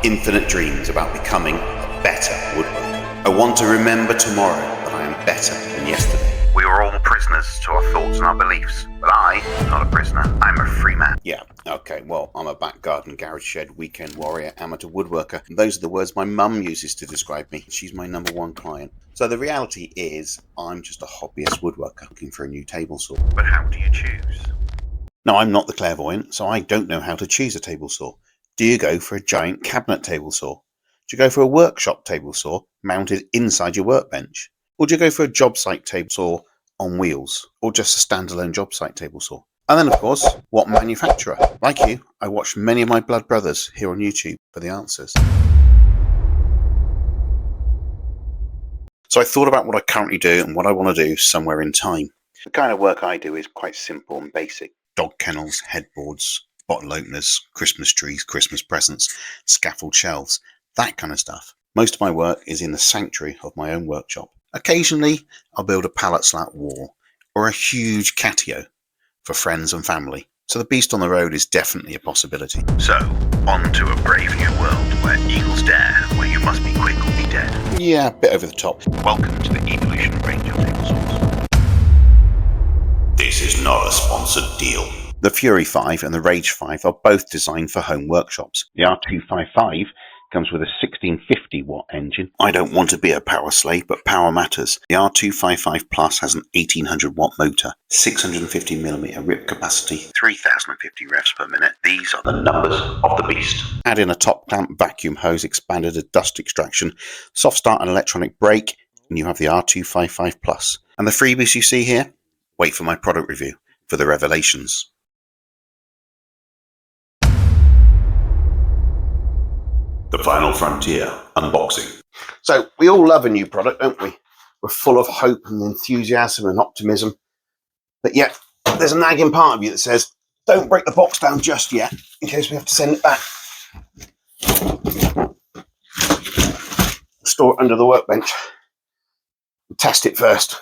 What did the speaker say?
infinite dreams about becoming a better woodworker. I want to remember tomorrow that I am better than yesterday. We are all prisoners to our thoughts and our beliefs, but I'm not a prisoner. I'm a free man. Yeah, okay, well, I'm a back garden, garage shed, weekend warrior, amateur woodworker. And those are the words my mum uses to describe me. She's my #1 client. So the reality is, I'm just a hobbyist woodworker looking for a new table saw. But how do you choose? Now, I'm not the clairvoyant, so I don't know how to choose a table saw. Do you go for a giant cabinet table saw? Do you go for a workshop table saw mounted inside your workbench? Or do you go for a job site table saw on wheels? Or just a standalone job site table saw? And then, of course, what manufacturer? Like you, I watched many of my blood brothers here on YouTube for the answers. So I thought about what I currently do and what I want to do somewhere in time. The kind of work I do is quite simple and basic. Dog kennels, headboards, bottle openers, Christmas trees, Christmas presents, scaffold shelves, that kind of stuff. Most of my work is in the sanctuary of my own workshop. Occasionally, I'll build a pallet slat wall or a huge catio for friends and family. So the beast on the road is definitely a possibility. So, on to a brave new world where eagles dare, where you must be quick or be dead. Yeah, a bit over the top. Welcome to the Evolution range of table saws. This is not a sponsored deal. The Fury 5 and the Rage 5 are both designed for home workshops. The R255 comes with a 1650 watt engine. I don't want to be a power slave, but power matters. The R255 Plus has an 1800 watt motor, 650mm rip capacity, 3050 revs per minute. These are the numbers of the beast. Add in a top clamp vacuum hose, expanded dust extraction, soft start and electronic brake, and you have the R255 Plus. And the freebies you see here? Wait for my product review for the revelations. The Final Frontier unboxing. So we all love a new product, don't we? We're full of hope and enthusiasm and optimism. But yet, there's a nagging part of you that says, don't break the box down just yet, in case we have to send it back. Store it under the workbench. Test it first.